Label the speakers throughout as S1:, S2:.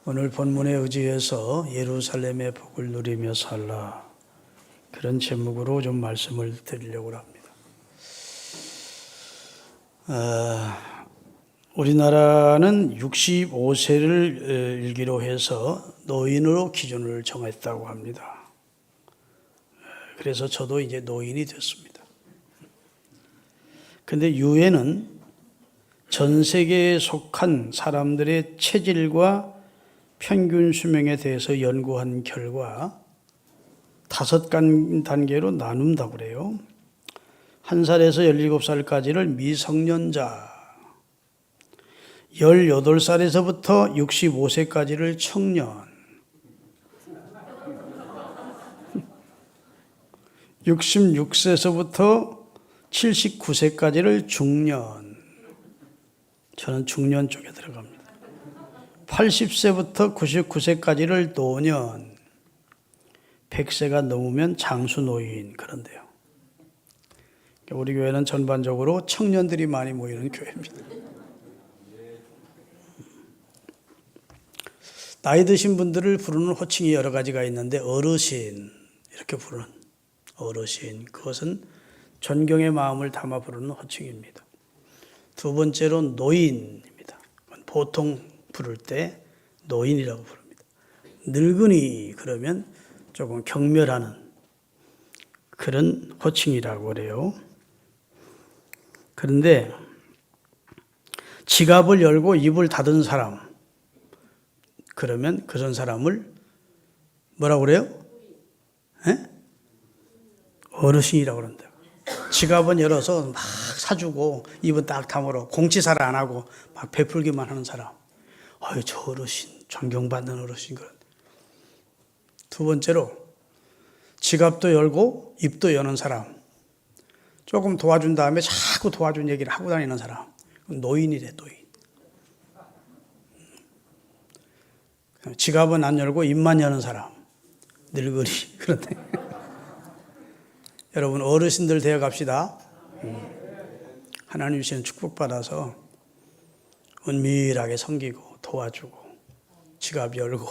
S1: 오늘 본문에 의지해서 예루살렘의 복을 누리며 살라, 그런 제목으로 좀 말씀을 드리려고 합니다. 우리나라는 65세를 일기로 해서 노인으로 기준을 정했다고 합니다. 그래서 저도 이제 노인이 됐습니다. 근데 유엔은 전 세계에 속한 사람들의 체질과 평균 수명에 대해서 연구한 결과 5단계로 나눈다고 그래요. 1살에서 17살까지를 미성년자, 18살에서부터 65세까지를 청년, 66세에서부터 79세까지를 중년, 저는 중년 쪽에 들어갑니다. 80세부터 99세까지를 노년, 100세가 넘으면 장수노인, 그런데요. 우리 교회는 전반적으로 청년들이 많이 모이는 교회입니다. 나이 드신 분들을 부르는 호칭이 여러 가지가 있는데 어르신, 이렇게 부르는 어르신, 그것은 존경의 마음을 담아 부르는 호칭입니다. 두 번째로 노인입니다. 보통 부를 때 노인이라고 부릅니다. 늙은이 그러면 조금 경멸하는 그런 호칭이라고 그래요. 그런데 지갑을 열고 입을 닫은 사람, 그러면 그런 사람을 뭐라고 그래요? 어르신이라고 그런다. 지갑은 열어서 막 사주고 입은 딱 다물어 공치사를 안 하고 막 베풀기만 하는 사람, 아유 저 어르신, 존경받는 어르신. 두 번째로 지갑도 열고 입도 여는 사람, 조금 도와준 다음에 자꾸 도와준 얘기를 하고 다니는 사람, 노인이래, 노인. 지갑은 안 열고 입만 여는 사람, 늙은이. 그런데 여러분 어르신들 되어 갑시다. 하나님 주시는 축복받아서 은밀하게 섬기고 도와주고 지갑 열고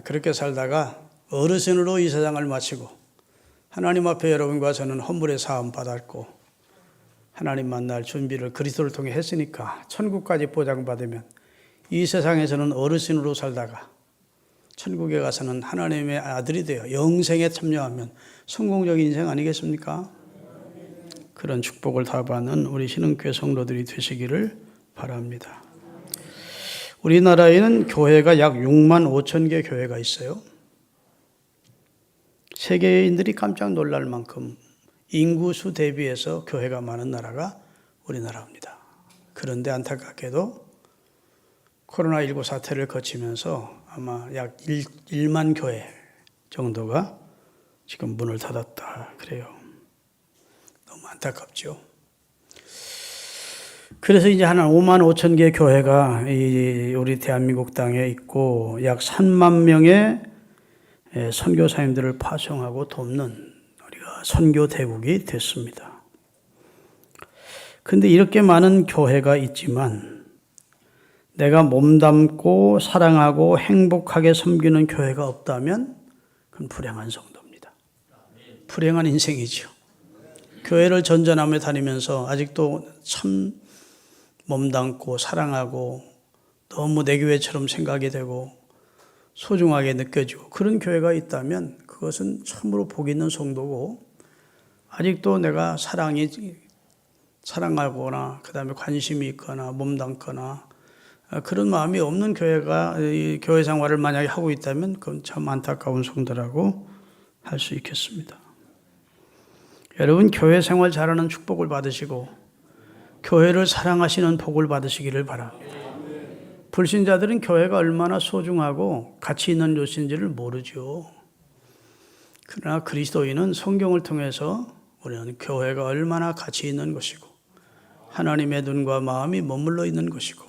S1: 그렇게 살다가 어르신으로 이 세상을 마치고 하나님 앞에 여러분과 저는 헌물의 사함 받았고 하나님 만날 준비를 그리스도를 통해 했으니까 천국까지 보장받으면 이 세상에서는 어르신으로 살다가 천국에 가서는 하나님의 아들이 되어 영생에 참여하면 성공적인 인생 아니겠습니까? 그런 축복을 다 받는 우리 신흥교회 성도들이 되시기를 바랍니다. 우리나라에는 교회가 약 6만 5천 개 교회가 있어요. 세계인들이 깜짝 놀랄 만큼 인구수 대비해서 교회가 많은 나라가 우리나라입니다. 그런데 안타깝게도 코로나19 사태를 거치면서 아마 약 1만 교회 정도가 지금 문을 닫았다 그래요. 너무 안타깝죠. 그래서 이제 한 5만 5천 개 교회가 우리 대한민국 땅에 있고 약 3만 명의 선교사님들을 파송하고 돕는 우리가 선교 대국이 됐습니다. 그런데 이렇게 많은 교회가 있지만 내가 몸담고 사랑하고 행복하게 섬기는 교회가 없다면 그건 불행한 성도입니다. 불행한 인생이죠. 교회를 전전하며 다니면서 아직도 참 몸담고 사랑하고 너무 내 교회처럼 생각이 되고 소중하게 느껴지고 그런 교회가 있다면 그것은 참으로 복 있는 성도고, 아직도 내가 사랑하거나 그 다음에 관심이 있거나 몸담거나 그런 마음이 없는 교회가 교회 생활을 만약에 하고 있다면 그건 참 안타까운 성도라고 할 수 있겠습니다. 여러분 교회 생활 잘하는 축복을 받으시고 교회를 사랑하시는 복을 받으시기를 바랍니다. 불신자들은 교회가 얼마나 소중하고 가치 있는 곳인지를 모르죠. 그러나 그리스도인은 성경을 통해서 우리는 교회가 얼마나 가치 있는 것이고 하나님의 눈과 마음이 머물러 있는 것이고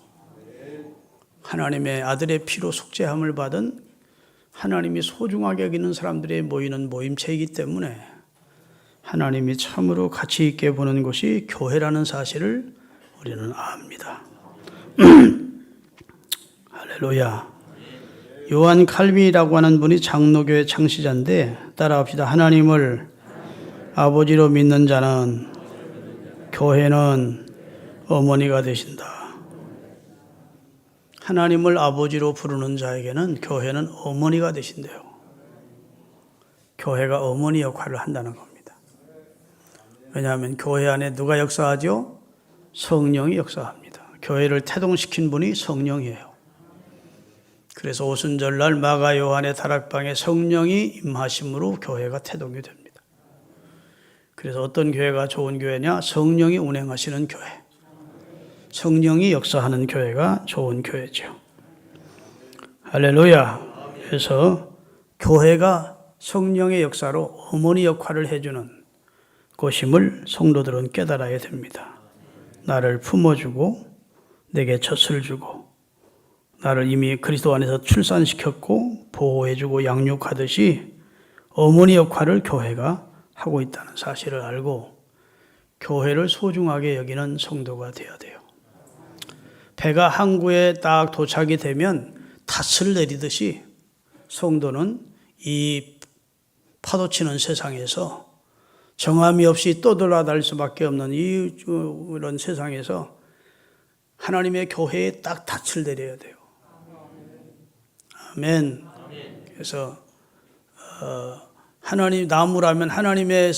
S1: 하나님의 아들의 피로 속죄함을 받은 하나님이 소중하게 여기는 사람들이 모이는 모임체이기 때문에 하나님이 참으로 가치 있게 보는 것이 교회라는 사실을 우리는 압니다. 할렐루야. 요한 칼빈이라고 하는 분이 장로교회 창시자인데 따라합시다. 하나님을 아버지로 믿는 자는 교회는 어머니가 되신다. 하나님을 아버지로 부르는 자에게는 교회는 어머니가 되신대요. 교회가 어머니 역할을 한다는 겁니다. 왜냐하면 교회 안에 누가 역사하죠? 성령이 역사합니다. 교회를 태동시킨 분이 성령이에요. 그래서 오순절날 마가 요한의 다락방에 성령이 임하심으로 교회가 태동이 됩니다. 그래서 어떤 교회가 좋은 교회냐? 성령이 운행하시는 교회. 성령이 역사하는 교회가 좋은 교회죠. 할렐루야. 그래서 교회가 성령의 역사로 어머니 역할을 해주는 곳임을 성도들은 깨달아야 됩니다. 나를 품어주고 내게 젖을 주고 나를 이미 그리스도 안에서 출산시켰고 보호해주고 양육하듯이 어머니 역할을 교회가 하고 있다는 사실을 알고 교회를 소중하게 여기는 성도가 되어야 돼요. 배가 항구에 딱 도착이 되면 닻을 내리듯이 성도는 이 파도치는 세상에서 정함이 없이 떠돌아다닐 수밖에 없는 이런 세상에서 하나님의 교회에 딱 닻을 내려야 돼요. 아멘. 그래서 하나님 나무라면 하나님의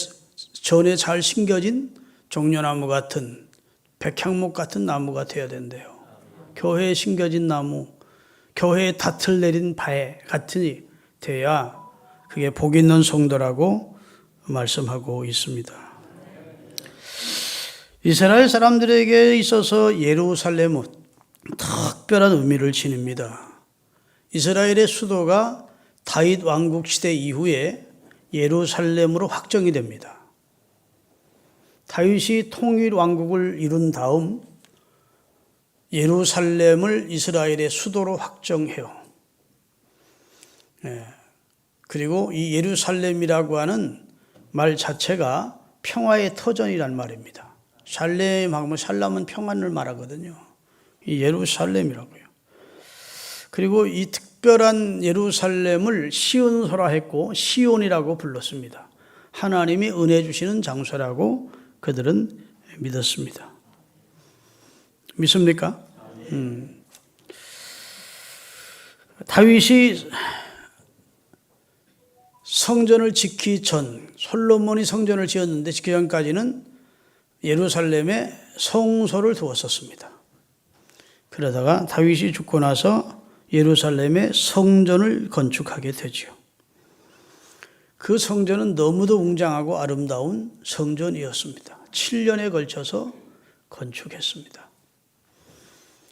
S1: 전에 잘 심겨진 종려나무 같은 백향목 같은 나무가 되어야 된대요. 교회에 심겨진 나무, 교회에 닻을 내린 배 같이 돼야 그게 복 있는 성도라고 말씀하고 있습니다. 이스라엘 사람들에게 있어서 예루살렘은 특별한 의미를 지닙니다. 이스라엘의 수도가 다윗 왕국 시대 이후에 예루살렘으로 확정이 됩니다. 다윗이 통일 왕국을 이룬 다음 예루살렘을 이스라엘의 수도로 확정해요. 그리고 이 예루살렘이라고 하는 말 자체가 평화의 터전이란 말입니다. 샬렘하고 샬람은 평안을 말하거든요. 이 예루살렘이라고요. 그리고 이 특별한 예루살렘을 시온소라 했고 시온이라고 불렀습니다. 하나님이 은혜 주시는 장소라고 그들은 믿었습니다. 믿습니까? 다윗이 성전을 짓기 전, 솔로몬이 성전을 지었는데 짓기 전까지는 예루살렘에 성소를 두었었습니다. 그러다가 다윗이 죽고 나서 예루살렘에 성전을 건축하게 되죠. 그 성전은 너무도 웅장하고 아름다운 성전이었습니다. 7년에 걸쳐서 건축했습니다.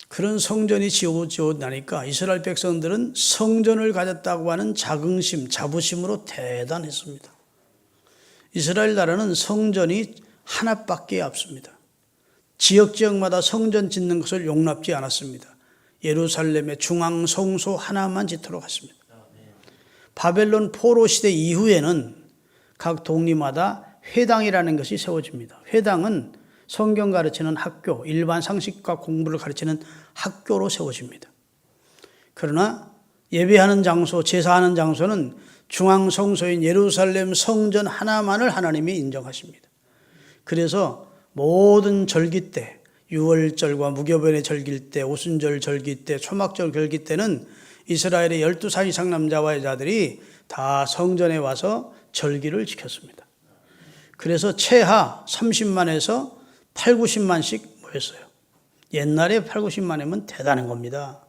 S1: 그런 성전이 지어지고 나니까 이스라엘 백성들은 성전을 가졌다고 하는 자긍심, 자부심으로 대단했습니다. 이스라엘 나라는 성전이 하나밖에 없습니다. 지역마다 성전 짓는 것을 용납지 않았습니다. 예루살렘의 중앙 성소 하나만 짓도록 했습니다. 바벨론 포로 시대 이후에는 각 동리마다 회당이라는 것이 세워집니다. 회당은 성경 가르치는 학교, 일반 상식과 공부를 가르치는 학교로 세워집니다. 그러나 예배하는 장소, 제사하는 장소는 중앙 성소인 예루살렘 성전 하나만을 하나님이 인정하십니다. 그래서 모든 절기 때, 유월절과 무교변의 절기 때, 오순절 절기 때, 초막절 절기 때는 이스라엘의 12살 이상 남자와 여자들이 다 성전에 와서 절기를 지켰습니다. 그래서 최하 30만에서 8, 90만씩 모였어요. 옛날에 8, 90만이면 대단한 겁니다.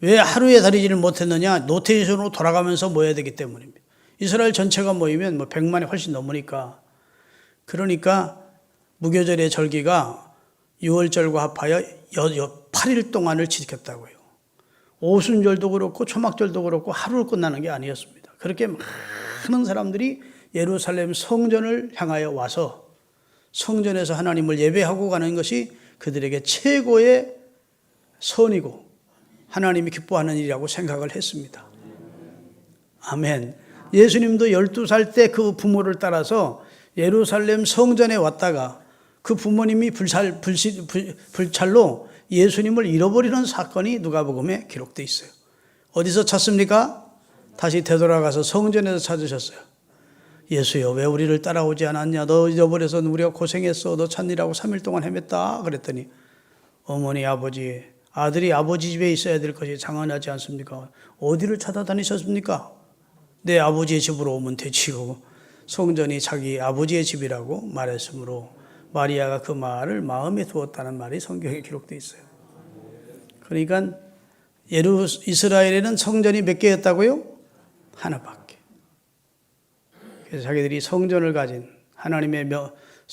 S1: 왜 하루에 다니지를 못했느냐? 노테이션으로 돌아가면서 모여야 되기 때문입니다. 이스라엘 전체가 모이면 100만이 훨씬 넘으니까. 그러니까 무교절의 절기가 6월절과 합하여 8일 동안을 지켰다고요. 오순절도 그렇고 초막절도 그렇고 하루로 끝나는 게 아니었습니다. 그렇게 많은 사람들이 예루살렘 성전을 향하여 와서 성전에서 하나님을 예배하고 가는 것이 그들에게 최고의 선이고 하나님이 기뻐하는 일이라고 생각을 했습니다. 아멘. 예수님도 12살 때 그 부모를 따라서 예루살렘 성전에 왔다가 그 부모님이 불찰로 예수님을 잃어버리는 사건이 누가복음에 기록되어 있어요. 어디서 찾습니까? 다시 되돌아가서 성전에서 찾으셨어요. 예수여, 왜 우리를 따라오지 않았냐? 너 잊어버려서 우리가 고생했어. 너 찾느라고 3일 동안 헤맸다. 그랬더니 어머니, 아버지, 아들이 아버지 집에 있어야 될 것이 장안하지 않습니까? 어디를 찾아다니셨습니까? 내 아버지의 집으로 오면 되지요. 성전이 자기 아버지의 집이라고 말했으므로 마리아가 그 말을 마음에 두었다는 말이 성경에 기록되어 있어요. 그러니까 이스라엘에는 성전이 몇 개였다고요? 하나밖에. 그래서 자기들이 성전을 가진, 하나님의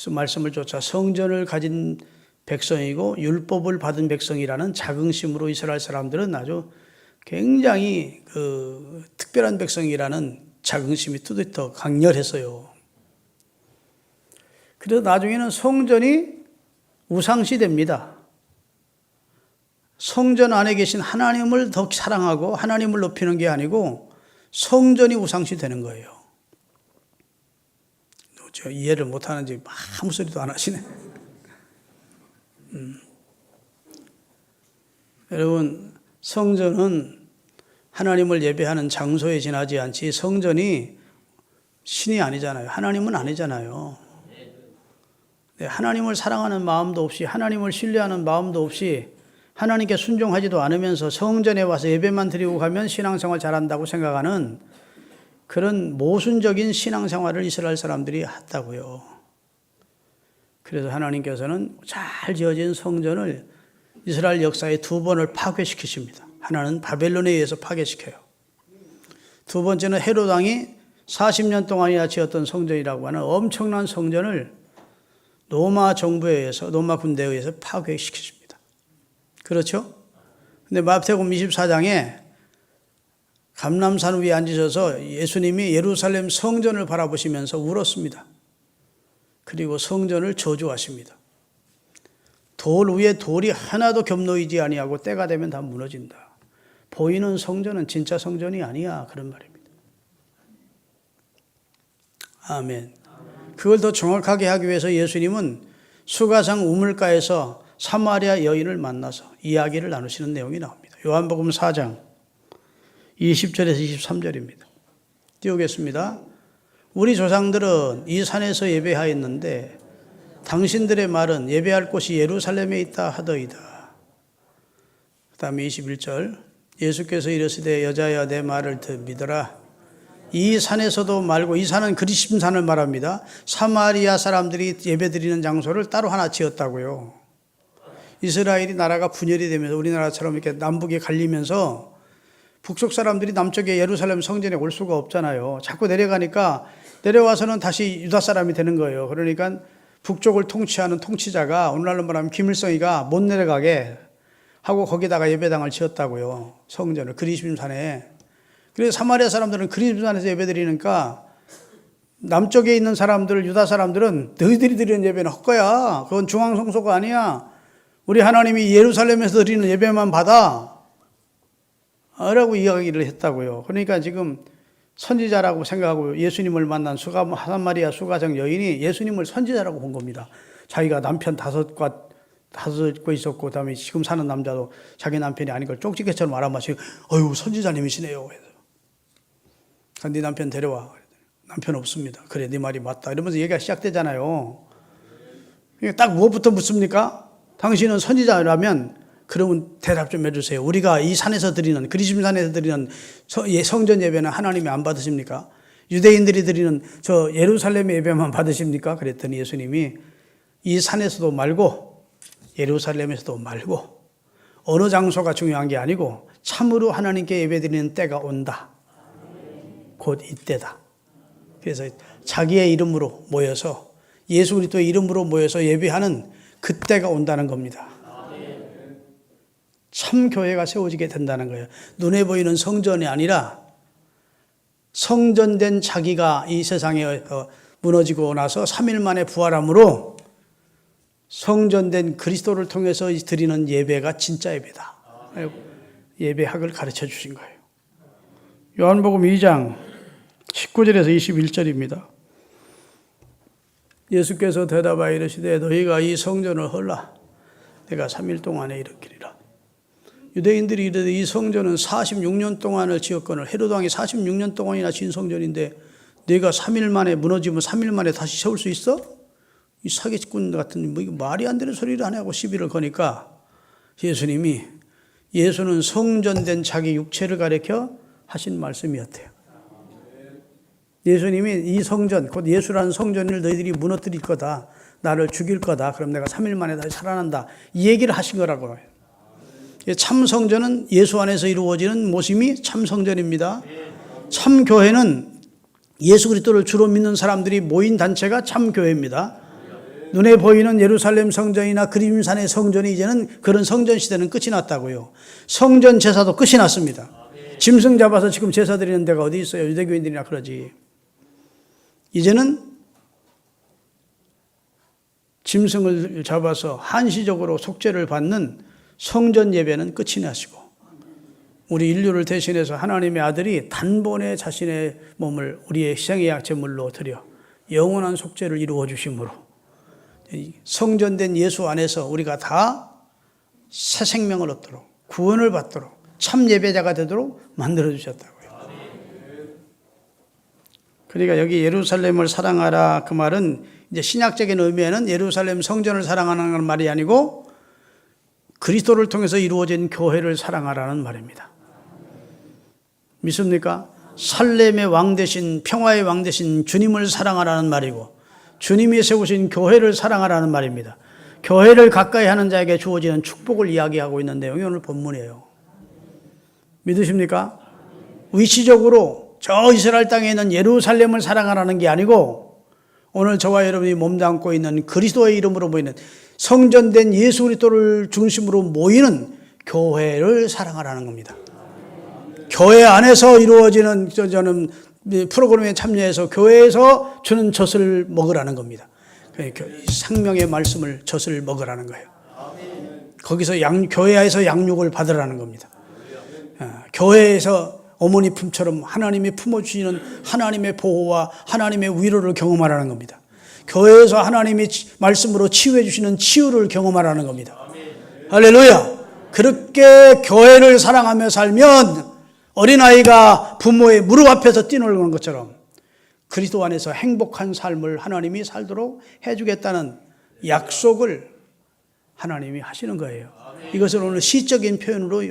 S1: 말씀을 쫓아 성전을 가진 백성이고 율법을 받은 백성이라는 자긍심으로 이스라엘 사람들은 아주 굉장히 특별한 백성이라는 자긍심이 뚜렷 강렬했어요. 그래서 나중에는 성전이 우상시 됩니다. 성전 안에 계신 하나님을 더 사랑하고 하나님을 높이는 게 아니고 성전이 우상시 되는 거예요. 저 이해를 못하는지 아무 소리도 안 하시네. 여러분, 성전은 하나님을 예배하는 장소에 지나지 않지 성전이 신이 아니잖아요. 하나님은 아니잖아요. 하나님을 사랑하는 마음도 없이 하나님을 신뢰하는 마음도 없이 하나님께 순종하지도 않으면서 성전에 와서 예배만 드리고 가면 신앙생활 잘한다고 생각하는 그런 모순적인 신앙생활을 이스라엘 사람들이 했다고요. 그래서 하나님께서는 잘 지어진 성전을 이스라엘 역사에 2번을 파괴시키십니다. 하나는 바벨론에 의해서 파괴시켜요. 두 번째는 헤롯 왕이 40년 동안이나 지었던 성전이라고 하는 엄청난 성전을 로마 정부에 의해서, 로마 군대에 의해서 파괴시키십니다. 그렇죠? 근데 마태복음 24장에 감람산 위에 앉으셔서 예수님이 예루살렘 성전을 바라보시면서 울었습니다. 그리고 성전을 저주하십니다. 돌 위에 돌이 하나도 겹놓이지 아니하고 때가 되면 다 무너진다. 보이는 성전은 진짜 성전이 아니야. 그런 말입니다. 아멘. 그걸 더 정확하게 하기 위해서 예수님은 수가상 우물가에서 사마리아 여인을 만나서 이야기를 나누시는 내용이 나옵니다. 요한복음 4장 20절에서 23절입니다. 띄우겠습니다. 우리 조상들은 이 산에서 예배하였는데 당신들의 말은 예배할 곳이 예루살렘에 있다 하더이다. 그 다음에 21절 예수께서 이르시되 여자야 내 말을 믿어라. 이 산에서도 말고, 이 산은 그리심 산을 말합니다. 사마리아 사람들이 예배드리는 장소를 따로 하나 지었다고요. 이스라엘이 나라가 분열이 되면서 우리나라처럼 이렇게 남북에 갈리면서 북쪽 사람들이 남쪽에 예루살렘 성전에 올 수가 없잖아요. 자꾸 내려가니까 내려와서는 다시 유다 사람이 되는 거예요. 그러니까 북쪽을 통치하는 통치자가, 오늘날로 말하면 김일성이가 못 내려가게 하고 거기다가 예배당을 지었다고요. 성전을 그리심산에. 그래서 사마리아 사람들은 그리심산에서 예배드리니까 남쪽에 있는 사람들, 유다 사람들은 너희들이 드리는 예배는 헛거야. 그건 중앙성소가 아니야. 우리 하나님이 예루살렘에서 드리는 예배만 받아 라고 이야기를 했다고요. 그러니까 지금 선지자라고 생각하고 예수님을 만난 사마리아 수가성 여인이 예수님을 선지자라고 본 겁니다. 자기가 남편 다섯 있었고, 그 다음에 지금 사는 남자도 자기 남편이 아닌 걸 쪽지게처럼 알아마시고, 어휴, 선지자님이시네요. 네 남편 데려와. 남편 없습니다. 그래, 네 말이 맞다. 이러면서 얘기가 시작되잖아요. 딱 무엇부터 묻습니까? 당신은 선지자라면 그러면 대답 좀 해주세요. 우리가 이 산에서 드리는, 그리심산에서 드리는 성전 예배는 하나님이 안 받으십니까? 유대인들이 드리는 저 예루살렘 예배만 받으십니까? 그랬더니 예수님이 이 산에서도 말고 예루살렘에서도 말고 어느 장소가 중요한 게 아니고 참으로 하나님께 예배드리는 때가 온다. 곧 이때다. 그래서 자기의 이름으로 모여서, 예수 그리스도의 이름으로 모여서 예배하는 그때가 온다는 겁니다. 참 교회가 세워지게 된다는 거예요. 눈에 보이는 성전이 아니라 성전된 자기가 이 세상에 무너지고 나서 3일 만에 부활함으로 성전된 그리스도를 통해서 드리는 예배가 진짜 예배다. 예배학을 가르쳐 주신 거예요. 요한복음 2장 19절에서 21절입니다. 예수께서 대답하여 이르시되 너희가 이 성전을 헐라. 내가 3일 동안에 일으키리라. 유대인들이 이르되 이 성전은 46년 동안을 지었거늘 헤로드 왕이 46년 동안이나 지은 성전인데 내가 3일 만에 무너지면 3일 만에 다시 세울 수 있어? 이 사기꾼 같은 뭐 이거 말이 안 되는 소리를 하냐고 시비를 거니까 예수는 성전된 자기 육체를 가리켜 하신 말씀이었대요. 예수님이 이 성전, 곧 예수라는 성전을 너희들이 무너뜨릴 거다. 나를 죽일 거다. 그럼 내가 3일 만에 다시 살아난다. 이 얘기를 하신 거라고. 참 성전은 예수 안에서 이루어지는 모심이 참 성전입니다. 참 교회는 예수 그리스도를 주로 믿는 사람들이 모인 단체가 참 교회입니다. 눈에 보이는 예루살렘 성전이나 그림산의 성전이 이제는 그런 성전 시대는 끝이 났다고요. 성전 제사도 끝이 났습니다. 짐승 잡아서 지금 제사 드리는 데가 어디 있어요? 유대교인들이나 그러지. 이제는 짐승을 잡아서 한시적으로 속죄를 받는 성전 예배는 끝이 나시고 우리 인류를 대신해서 하나님의 아들이 단번에 자신의 몸을 우리의 희생의 약제물로 드려 영원한 속죄를 이루어 주심으로 성전된 예수 안에서 우리가 다 새 생명을 얻도록 구원을 받도록 참 예배자가 되도록 만들어 주셨다고요. 그러니까 여기 예루살렘을 사랑하라 그 말은 이제 신약적인 의미에는 예루살렘 성전을 사랑하는 말이 아니고 그리스도를 통해서 이루어진 교회를 사랑하라는 말입니다. 믿습니까? 살렘의 왕 대신 평화의 왕 대신 주님을 사랑하라는 말이고 주님이 세우신 교회를 사랑하라는 말입니다. 교회를 가까이 하는 자에게 주어지는 축복을 이야기하고 있는 내용이 오늘 본문이에요. 믿으십니까? 위치적으로 저 이스라엘 땅에 있는 예루살렘을 사랑하라는 게 아니고 오늘 저와 여러분이 몸담고 있는 그리스도의 이름으로 모이는 성전된 예수 그리스도를 중심으로 모이는 교회를 사랑하라는 겁니다. 교회 안에서 이루어지는 저는 프로그램에 참여해서 교회에서 주는 젖을 먹으라는 겁니다. 생명의 말씀을 젖을 먹으라는 거예요. 거기서 교회에서 양육을 받으라는 겁니다. 교회에서 어머니 품처럼 하나님이 품어주시는 하나님의 보호와 하나님의 위로를 경험하라는 겁니다. 교회에서 하나님이 말씀으로 치유해 주시는 치유를 경험하라는 겁니다. 할렐루야. 그렇게 교회를 사랑하며 살면 어린아이가 부모의 무릎 앞에서 뛰놀는 것처럼 그리스도 안에서 행복한 삶을 하나님이 살도록 해주겠다는 약속을 하나님이 하시는 거예요. 이것을 오늘 시적인 표현으로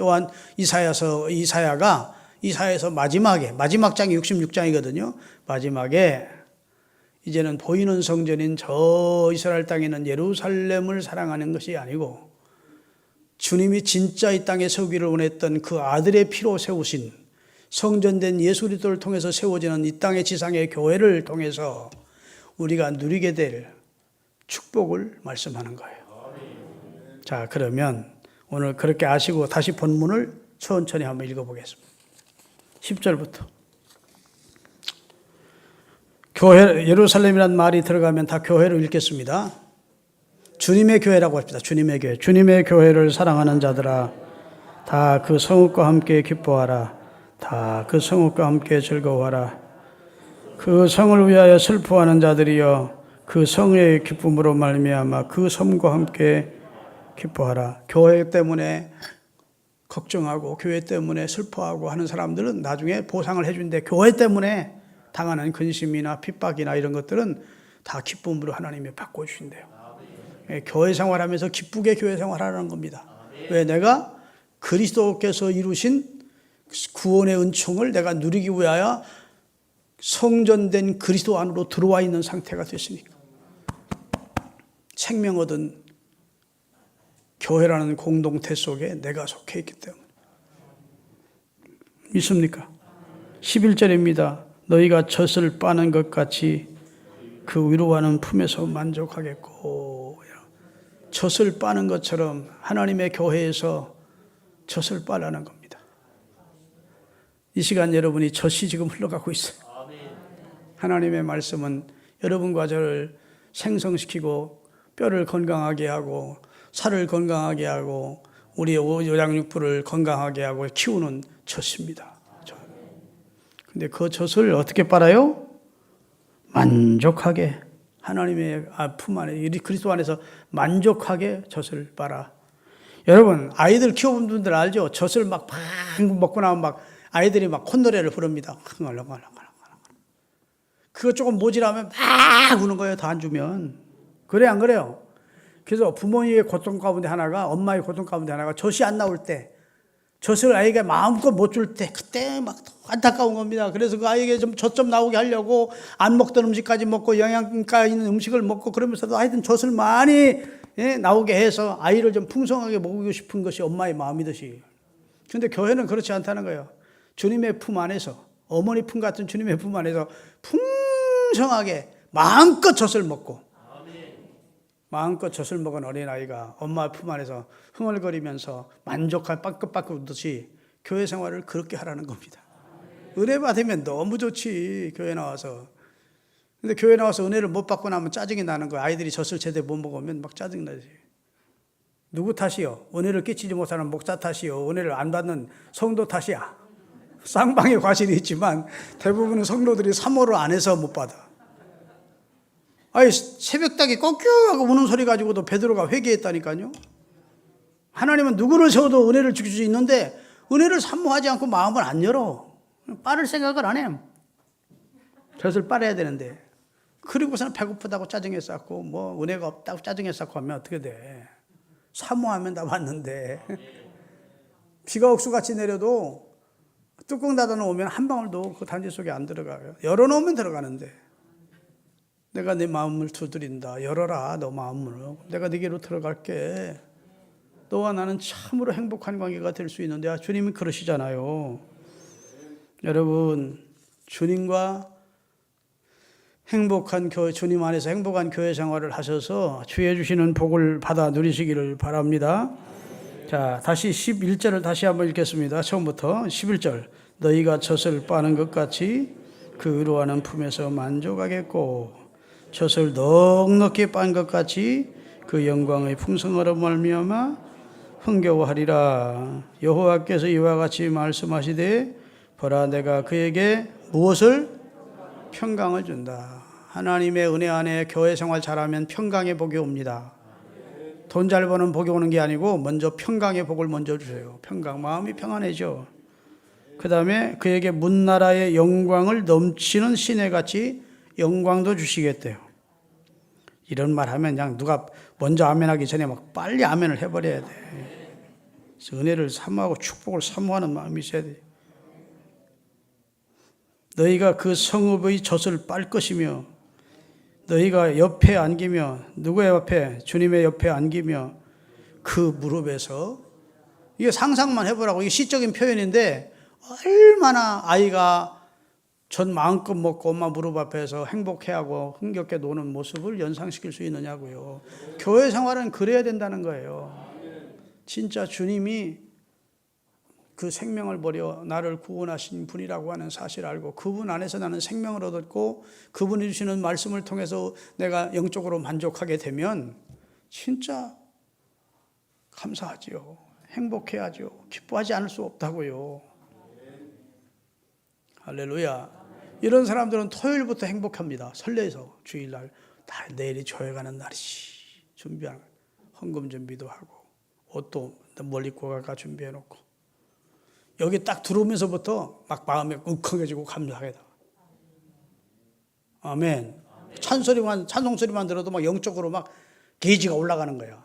S1: 이사야에서 마지막 장이 66장이거든요. 마지막에 이제는 보이는 성전인 저 이스라엘 땅에 있는 예루살렘을 사랑하는 것이 아니고 주님이 진짜 이 땅에 세우기를 원했던 그 아들의 피로 세우신 성전된 예수 그리스도를 통해서 세워지는 이 땅의 지상의 교회를 통해서 우리가 누리게 될 축복을 말씀하는 거예요. 자, 그러면 오늘 그렇게 아시고 다시 본문을 천천히 한번 읽어보겠습니다. 10절부터. 교회, 예루살렘이라는 말이 들어가면 다 교회로 읽겠습니다. 주님의 교회라고 합시다. 주님의 교회. 주님의 교회를 사랑하는 자들아, 다 그 성읍과 함께 기뻐하라. 다 그 성읍과 함께 즐거워하라. 그 성을 위하여 슬퍼하는 자들이여, 그 성의 기쁨으로 말미암아 그 섬과 함께 기뻐하라. 교회 때문에 걱정하고 교회 때문에 슬퍼하고 하는 사람들은 나중에 보상을 해주는데 교회 때문에 당하는 근심이나 핍박이나 이런 것들은 다 기쁨으로 하나님이 바꿔주신대요. 교회 생활하면서 기쁘게 교회 생활하라는 겁니다. 왜? 내가 그리스도께서 이루신 구원의 은총을 내가 누리기 위하여 성전된 그리스도 안으로 들어와 있는 상태가 됐으니까. 생명 얻은 교회라는 공동체 속에 내가 속해 있기 때문에. 믿습니까? 11절입니다. 너희가 젖을 빠는 것 같이 그 위로하는 품에서 만족하겠고. 젖을 빠는 것처럼 하나님의 교회에서 젖을 빨라는 겁니다. 이 시간 여러분이 젖이 지금 흘러가고 있어요. 하나님의 말씀은 여러분과 저를 생성시키고 뼈를 건강하게 하고 살을 건강하게 하고 우리의 오장육부를 건강하게 하고 키우는 젖입니다. 근데 그 젖을 어떻게 빨아요? 만족하게 하나님의 품 안에 그리스도 안에서 만족하게 젖을 빨아. 여러분, 아이들 키워본 분들 알죠? 젖을 막 먹고 나면 막 아이들이 막 콧노래를 부릅니다. 그거 조금 모자라면 막 우는 거예요. 더 안 주면. 그래, 안 그래요? 그래서 부모님의 고통 가운데 하나가, 엄마의 고통 가운데 하나가 젖이 안 나올 때, 젖을 아이에게 마음껏 못 줄 때, 그때 막 안타까운 겁니다. 그래서 그 아이에게 젖 좀 나오게 하려고 안 먹던 음식까지 먹고 영양가 있는 음식을 먹고 그러면서도 하여튼 젖을 많이 나오게 해서 아이를 좀 풍성하게 먹이고 싶은 것이 엄마의 마음이듯이. 그런데 교회는 그렇지 않다는 거예요. 주님의 품 안에서, 어머니 품 같은 주님의 품 안에서 풍성하게 마음껏 젖을 먹고, 마음껏 젖을 먹은 어린아이가 엄마 품 안에서 흥얼거리면서 만족한 빠끗빠끗 웃듯이 교회 생활을 그렇게 하라는 겁니다. 은혜 받으면 너무 좋지, 교회 나와서. 근데 교회 나와서 은혜를 못 받고 나면 짜증이 나는 거야. 아이들이 젖을 제대로 못 먹으면 막 짜증나지. 누구 탓이요? 은혜를 끼치지 못하는 목사 탓이요? 은혜를 안 받는 성도 탓이야? 쌍방의 과실이 있지만 대부분은 성도들이 사모를 안 해서 못 받아. 아니, 새벽닭이 꺾여하고 우는 소리 가지고도 베드로가 회개했다니까요. 하나님은 누구를 세워도 은혜를 주실 수 있는데 은혜를 사모하지 않고 마음을 안 열어. 빠를 생각을 안 해. 젖을 빨아야 되는데. 그리고서는 배고프다고 짜증에 쌓고 뭐 은혜가 없다고 짜증에 쌓고 하면 어떻게 돼. 사모하면 다 받는데. 비가 억수같이 내려도 뚜껑 닫아놓으면 한 방울도 그 단지 속에 안 들어가요. 열어놓으면 들어가는데. 내가 네 마음을 두드린다. 열어라, 너 마음을. 내가 네게로 들어갈게. 너와 나는 참으로 행복한 관계가 될 수 있는데, 주님이 그러시잖아요. 여러분, 주님과 행복한 교회, 주님 안에서 행복한 교회 생활을 하셔서 주의 주시는 복을 받아 누리시기를 바랍니다. 자, 다시 11절을 다시 한번 읽겠습니다. 처음부터 11절. 너희가 젖을 빠는 것 같이 그 의로하는 품에서 만족하겠고, 젖을 넉넉히 빤 것 같이 그 영광의 풍성으로 말미암아 흥겨워하리라. 여호와께서 이와 같이 말씀하시되, 보라 내가 그에게 무엇을? 평강을 준다. 하나님의 은혜 안에 교회 생활 잘하면 평강의 복이 옵니다. 돈 잘 버는 복이 오는 게 아니고 먼저 평강의 복을 먼저 주세요. 평강, 마음이 평안해져. 그 다음에 그에게 문나라의 영광을 넘치는 시내같이 영광도 주시겠대요. 이런 말 하면 그냥 누가 먼저 아멘하기 전에 막 빨리 아멘을 해버려야 돼. 그래서 은혜를 사모하고 축복을 사모하는 마음이 있어야 돼. 너희가 그 성읍의 젖을 빨 것이며, 너희가 옆에 안기며, 누구의 옆에? 주님의 옆에 안기며 그 무릎에서, 이게 상상만 해보라고. 이게 시적인 표현인데 얼마나 아이가 전 마음껏 먹고 엄마 무릎 앞에서 행복해하고 흥겹게 노는 모습을 연상시킬 수 있느냐고요. 교회 생활은 그래야 된다는 거예요. 진짜 주님이 그 생명을 버려 나를 구원하신 분이라고 하는 사실을 알고 그분 안에서 나는 생명을 얻었고 그분이 주시는 말씀을 통해서 내가 영적으로 만족하게 되면 진짜 감사하지요. 행복해하죠. 기뻐하지 않을 수 없다고요. 할렐루야. 이런 사람들은 토요일부터 행복합니다. 설레서 주일날 다 내일이 교회 가는 날이지. 준비하는 헌금 준비도 하고 옷도 멀리 입고 갈까 준비해놓고 여기 딱 들어오면서부터 막 마음에 욱하게지고 감사하게 돼. 아멘. 찬송소리만 들어도 막 영적으로 막 게이지가 올라가는 거야.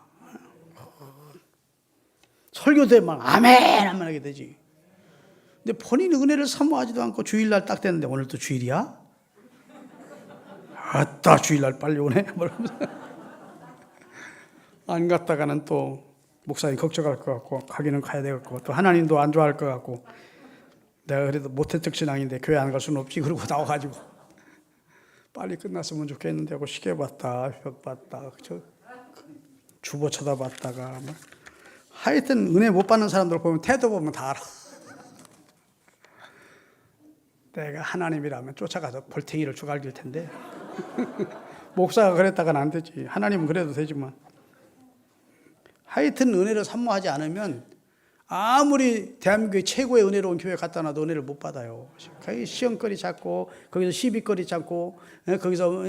S1: 설교 때 막 아멘 하면 하게 되지. 근데 본인 은혜를 사모하지도 않고 주일날 딱 됐는데 오늘 또 주일이야? 아따 주일날 빨리 오네? 안 갔다가는 또 목사님 걱정할 것 같고 가기는 가야 되겠고 또 하나님도 안 좋아할 것 같고 내가 그래도 모태적 신앙인데 교회 안 갈 수는 없지 그러고 나와가지고 빨리 끝났으면 좋겠는데 하고 시계 봤다 벽 봤다 주보 쳐다봤다가 하여튼 은혜 못 받는 사람들 보면 태도 보면 다 알아. 내가 하나님이라면 쫓아가서 볼탱이를 주갈길 텐데 목사가 그랬다가는 안 되지. 하나님은 그래도 되지만 하여튼 은혜를 사모하지 않으면 아무리 대한민국의 최고의 은혜로운 교회 갖다 놔도 은혜를 못 받아요. 거기 시험거리 찾고 거기서 시비거리 찾고 거기서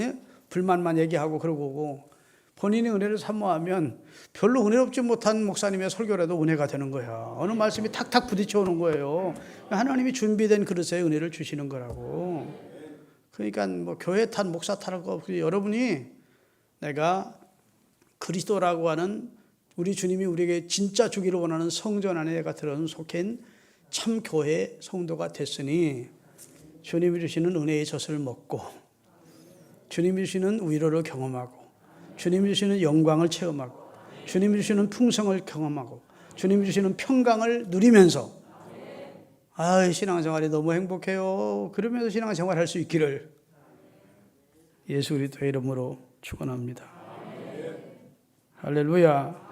S1: 불만만 얘기하고 그러고 오고 본인이 은혜를 사모하면 별로 은혜롭지 못한 목사님의 설교라도 은혜가 되는 거야. 어느 말씀이 탁탁 부딪혀 오는 거예요. 하나님이 준비된 그릇에 은혜를 주시는 거라고. 그러니까 뭐 교회 탓, 목사 탓할 거 없고 여러분이 내가 그리스도라고 하는 우리 주님이 우리에게 진짜 주기를 원하는 성전 안에 내가 속한 참 교회 성도가 됐으니 주님이 주시는 은혜의 젖을 먹고 주님이 주시는 위로를 경험하고 주님이 주시는 영광을 체험하고 주님이 주시는 풍성을 경험하고 주님이 주시는 평강을 누리면서 신앙생활이 너무 행복해요. 그러면서 신앙생활 할 수 있기를 예수 그리스도의 이름으로 축원합니다. 할렐루야.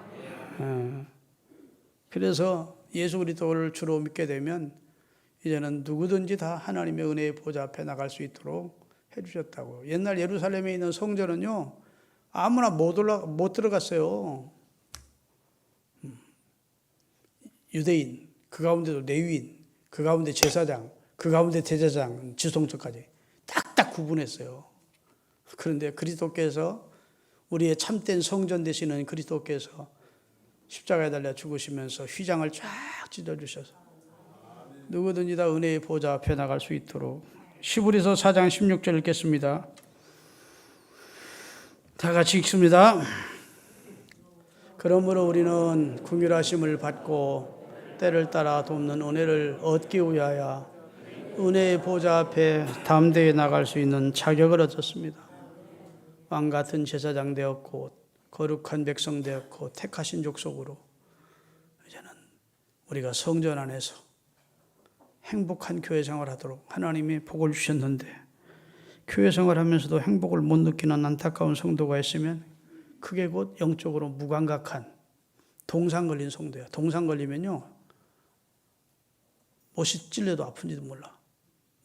S1: 그래서 예수 그리스도를 주로 믿게 되면 이제는 누구든지 다 하나님의 은혜의 보좌 앞에 나갈 수 있도록 해주셨다고. 옛날 예루살렘에 있는 성전은요 아무나 못 들어갔어요. 유대인, 그 가운데도 레위인, 그 가운데 제사장, 그 가운데 대제사장, 지성소까지 딱딱 구분했어요. 그런데 그리스도께서 우리의 참된 성전 되시는 그리스도께서 십자가에 달려 죽으시면서 휘장을 쫙 찢어주셔서 누구든지 다 은혜의 보좌 앞에 나갈 수 있도록. 시브리서 4장 16절 읽겠습니다. 다 같이 읽습니다. 그러므로 우리는 긍휼하심을 받고 때를 따라 돕는 은혜를 얻기 위하여 은혜의 보좌 앞에 담대히 나갈 수 있는 자격을 얻었습니다. 왕같은 제사장 되었고 거룩한 백성 되었고 택하신 족속으로 이제는 우리가 성전 안에서 행복한 교회 생활하도록 하나님이 복을 주셨는데 교회 생활하면서도 행복을 못 느끼는 안타까운 성도가 있으면 그게 곧 영적으로 무감각한 동상 걸린 성도야. 동상 걸리면요 못이 찔려도 아픈지도 몰라.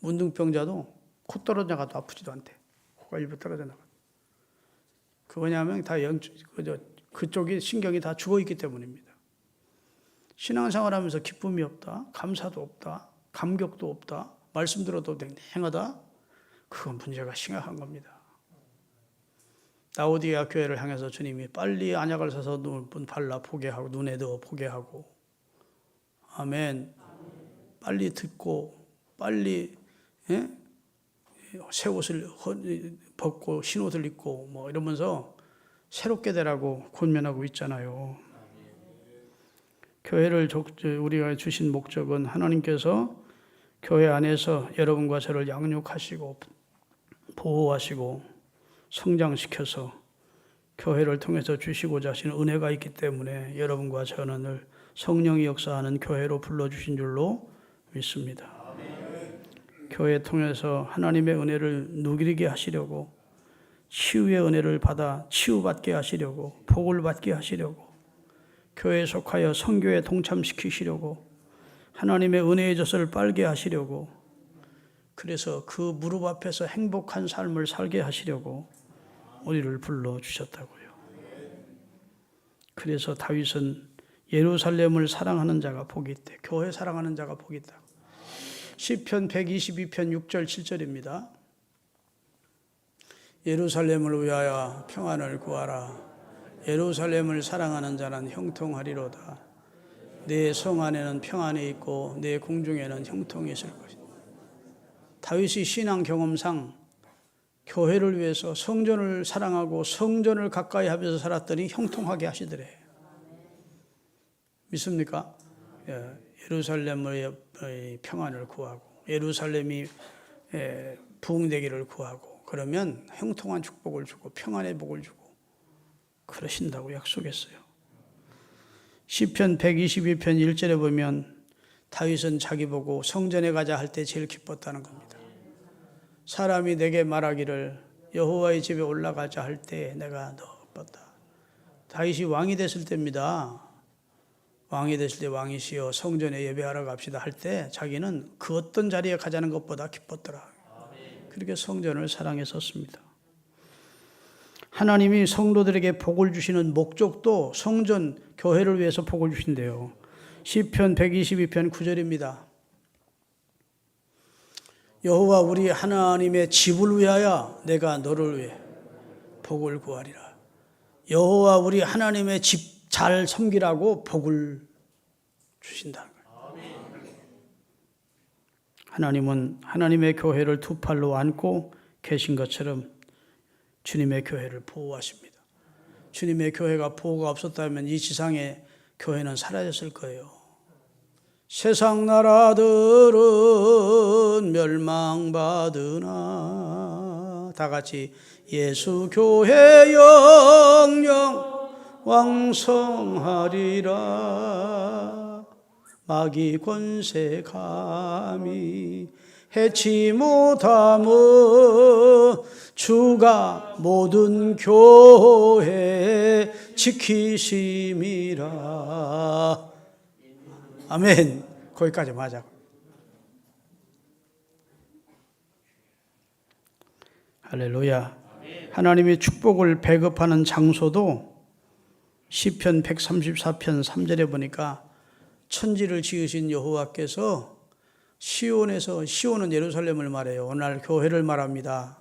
S1: 문둥병자도 코 떨어져 나가도 아프지도 않대. 코가 일부 떨어져 나가. 그거냐면 다 그쪽이 신경이 다 죽어 있기 때문입니다. 신앙생활하면서 기쁨이 없다, 감사도 없다, 감격도 없다, 말씀 들어도 냉랭하다. 그건 문제가 심각한 겁니다. 라오디게아 교회를 향해서 주님이 빨리 안약을 사서 눈 발라 포개하고 눈에 넣어 포개하고 아멘. 빨리 듣고 빨리 새 옷을 벗고 신 옷을 입고 뭐 이러면서 새롭게 되라고 권면하고 있잖아요. 교회를 우리가 주신 목적은 하나님께서 교회 안에서 여러분과 저를 양육하시고 보호하시고 성장시켜서 교회를 통해서 주시고자 하시는 은혜가 있기 때문에 여러분과 저는 늘 성령이 역사하는 교회로 불러주신 줄로 믿습니다. 교회 통해서 하나님의 은혜를 누리게 하시려고 치유의 은혜를 받아 치유받게 하시려고 복을 받게 하시려고 교회에 속하여 선교에 동참시키시려고 하나님의 은혜의 젖을 빨게 하시려고 그래서 그 무릎 앞에서 행복한 삶을 살게 하시려고 우리를 불러주셨다고요. 그래서 다윗은 예루살렘을 사랑하는 자가 복이 있대. 교회 사랑하는 자가 복이 있다. 시편 122편 6절 7절입니다. 예루살렘을 위하여 평안을 구하라. 예루살렘을 사랑하는 자는 형통하리로다. 내 성 안에는 평안이 있고 내 궁중에는 형통이 있을 것이다. 다윗이 신앙 경험상 교회를 위해서 성전을 사랑하고 성전을 가까이 하면서 살았더니 형통하게 하시더래. 믿습니까? 예루살렘의 평안을 구하고 예루살렘이 부흥되기를 구하고 그러면 형통한 축복을 주고 평안의 복을 주고 그러신다고 약속했어요. 시편 122편 1절에 보면 다윗은 자기 보고 성전에 가자 할 때 제일 기뻤다는 겁니다. 사람이 내게 말하기를 여호와의 집에 올라가자 할 때 내가 너 기뻤다. 다윗이 왕이 됐을 때입니다. 왕이 됐을 때 왕이시여 성전에 예배하러 갑시다 할 때 자기는 그 어떤 자리에 가자는 것보다 기뻤더라. 그렇게 성전을 사랑했었습니다. 하나님이 성도들에게 복을 주시는 목적도 성전, 교회를 위해서 복을 주신대요. 시편 122편 9절입니다. 여호와 우리 하나님의 집을 위하여 내가 너를 위해 복을 구하리라. 여호와 우리 하나님의 집 잘 섬기라고 복을 주신다는 거예요. 하나님은 하나님의 교회를 두 팔로 안고 계신 것처럼 주님의 교회를 보호하십니다. 주님의 교회가 보호가 없었다면 이 지상의 교회는 사라졌을 거예요. 세상 나라들은 멸망받으나 다 같이 예수 교회 영영 왕성하리라. 마귀 권세 감히 해치 못함은 주가 모든 교회 지키심이라. 아멘. 거기까지 맞아. 할렐루야. 하나님이 축복을 배급하는 장소도 시편 134편 3절에 보니까 천지를 지으신 여호와께서 시온은 예루살렘을 말해요. 오늘 교회를 말합니다.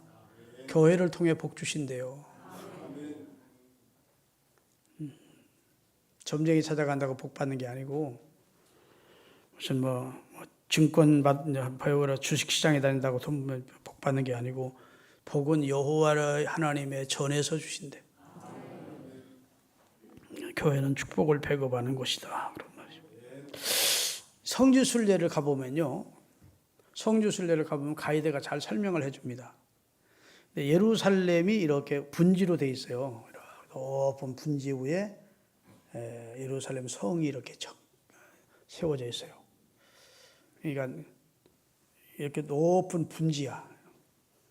S1: 교회를 통해 복 주신대요. 점쟁이 찾아간다고 복 받는 게 아니고 무슨 증권 배우러 주식시장에 다닌다고 돈 복 받는 게 아니고 복은 여호와의 하나님의 전에서 주신대. 교회는 축복을 배급하는 곳이다. 그런 말이죠. 성지순례를 가보면요. 성지순례를 가보면 가이드가 잘 설명을 해줍니다. 예루살렘이 이렇게 분지로 돼 있어요. 높은 분지 위에 예루살렘 성이 이렇게 세워져 있어요. 그러니까 이렇게 높은 분지야.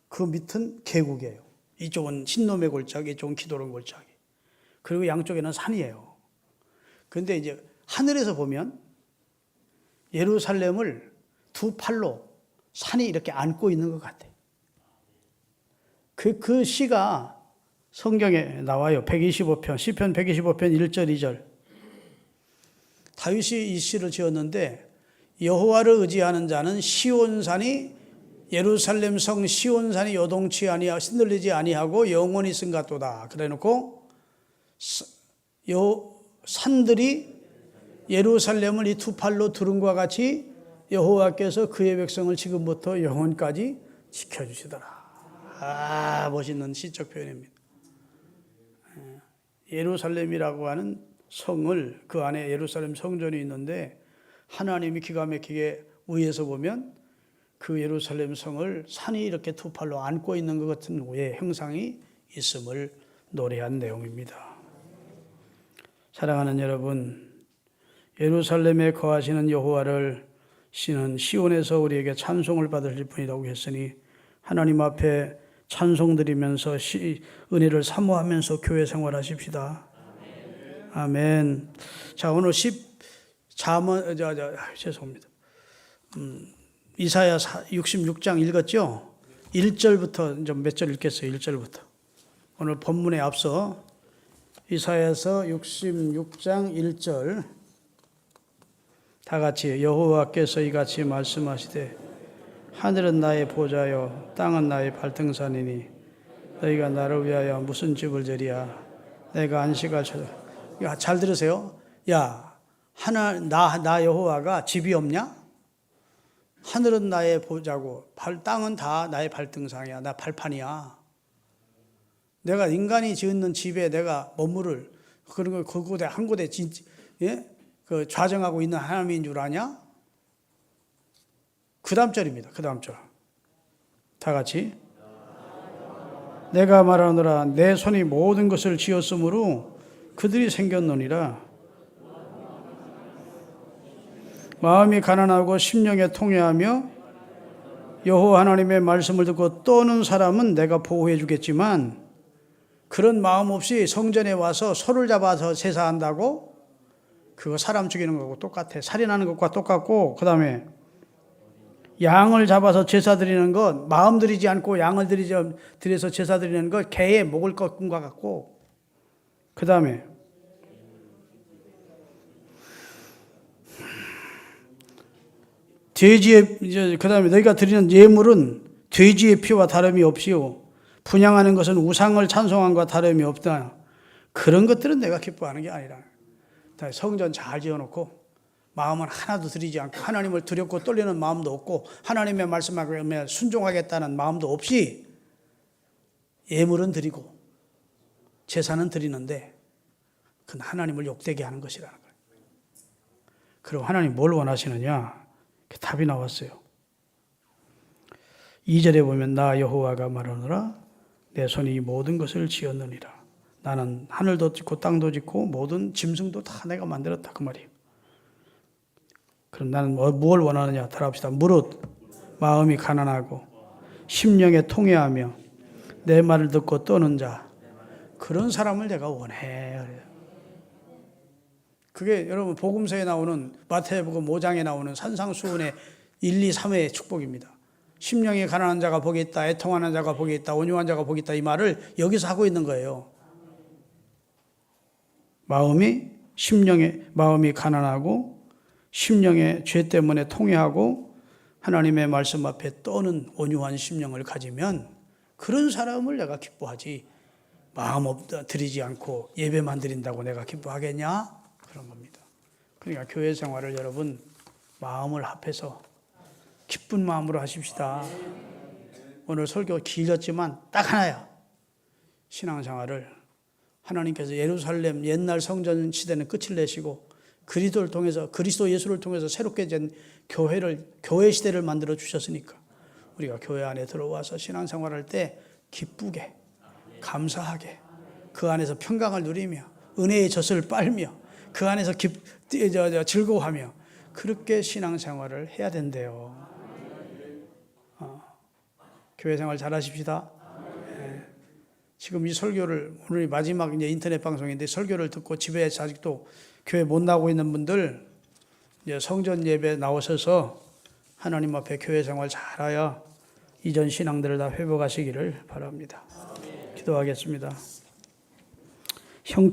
S1: 그 밑은 계곡이에요. 이쪽은 신놈의 골짜기, 이쪽은 기도론 골짜기. 그리고 양쪽에는 산이에요. 그런데 이제 하늘에서 보면 예루살렘을 두 팔로 산이 이렇게 안고 있는 것 같아요. 그 시가 성경에 나와요. 125편, 시편 125편 1절, 2절. 다윗이 이 시를 지었는데 여호와를 의지하는 자는 시온산이 예루살렘 성 시온산이 요동치 아니하고 신들리지 아니하고 영원히 있음 같도다. 그래놓고 산들이 예루살렘을 이 두 팔로 두른과 같이 여호와께서 그의 백성을 지금부터 영원까지 지켜주시더라. 멋있는 시적 표현입니다. 예루살렘이라고 하는 성을, 그 안에 예루살렘 성전이 있는데 하나님이 기가 막히게 위에서 보면 그 예루살렘 성을 산이 이렇게 두 팔로 안고 있는 것 같은 위에 형상이 있음을 노래한 내용입니다. 사랑하는 여러분, 예루살렘에 거하시는 여호와를 신은 시온에서 우리에게 찬송을 받으실 분이라고 했으니 하나님 앞에 찬송 드리면서 은혜를 사모하면서 교회 생활하십시다. 아멘. 자, 오늘 죄송합니다. 이사야 66장 읽었죠? 1절부터 좀 몇 절 읽겠어요. 1절부터. 오늘 본문에 앞서 이사야서 66장 1절 다 같이 여호와께서 이같이 말씀하시되 하늘은 나의 보좌요 땅은 나의 발등산이니 너희가 나를 위하여 무슨 집을 지으랴 내가 안식할 찾아. 잘 들으세요. 야, 나 여호와가 집이 없냐? 하늘은 나의 보좌고 땅은 다 나의 발등상이야. 나 발판이야. 내가 인간이 지은 집에 내가 머무를 그런 걸 그곳에 한 곳에 그 좌정하고 있는 하나님인 줄 아냐? 그 다음 절입니다. 그 다음 절. 다 같이. 내가 말하노라 내 손이 모든 것을 지었으므로 그들이 생겼노니라. 마음이 가난하고 심령에 통회하며 여호와 하나님의 말씀을 듣고 떠는 사람은 내가 보호해 주겠지만 그런 마음 없이 성전에 와서 소를 잡아서 제사한다고 그거 사람 죽이는 거하고 똑같아. 살인하는 것과 똑같고 그 다음에 양을 잡아서 제사 드리는 것 마음 들이지 않고 양을 들여서 제사 드리는 것 개의 목을 꺾은 것 같고 그 다음에 그 다음에 너희가 드리는 예물은 돼지의 피와 다름이 없이요 분향하는 것은 우상을 찬송함과 다름이 없다. 그런 것들은 내가 기뻐하는 게 아니라 성전 잘 지어놓고 마음은 하나도 들이지 않고 하나님을 두렵고 떨리는 마음도 없고 하나님의 말씀에 순종하겠다는 마음도 없이 예물은 드리고 제사는 드리는데 그건 하나님을 욕되게 하는 것이라는 거예요. 그럼 하나님 뭘 원하시느냐? 답이 나왔어요. 2절에 보면 나 여호와가 말하노라 내 손이 이 모든 것을 지었느니라. 나는 하늘도 짓고 땅도 짓고 모든 짐승도 다 내가 만들었다 그 말이에요. 그럼 나는 뭘 원하느냐? 따라합시다. 무릇 마음이 가난하고 심령에 통회하며 내 말을 듣고 떠는 자 그런 사람을 내가 원해. 그게 여러분 복음서에 나오는 마태복음 5장에 나오는 산상수훈의 1, 2, 3회의 축복입니다. 심령이 가난한 자가 복이 있다. 애통하는 자가 복이 있다. 온유한 자가 복이 있다. 이 말을 여기서 하고 있는 거예요. 마음이 가난하고 심령의 죄 때문에 통회하고 하나님의 말씀 앞에 떠는 온유한 심령을 가지면 그런 사람을 내가 기뻐하지 마음 드리지 않고 예배만 드린다고 내가 기뻐하겠냐? 그런 겁니다. 그러니까 교회 생활을 여러분 마음을 합해서 기쁜 마음으로 하십시다. 오늘 설교 길었지만 딱 하나야. 신앙생활을 하나님께서 예루살렘 옛날 성전 시대는 끝을 내시고 그리스도 예수를 통해서 새롭게 된 교회 시대를 만들어 주셨으니까 우리가 교회 안에 들어와서 신앙생활할 때 기쁘게 감사하게 그 안에서 평강을 누리며 은혜의 젖을 빨며 그 안에서 즐거워하며 그렇게 신앙생활을 해야 된대요. 교회 생활 잘 하십시다. 네. 지금 이 설교를 오늘 마지막 이제 인터넷 방송인데 설교를 듣고 집에 아직도 교회 못 나오고 있는 분들 이제 성전 예배 나오셔서 하나님 앞에 교회 생활 잘하여 이전 신앙들을 다 회복하시기를 바랍니다. 기도하겠습니다.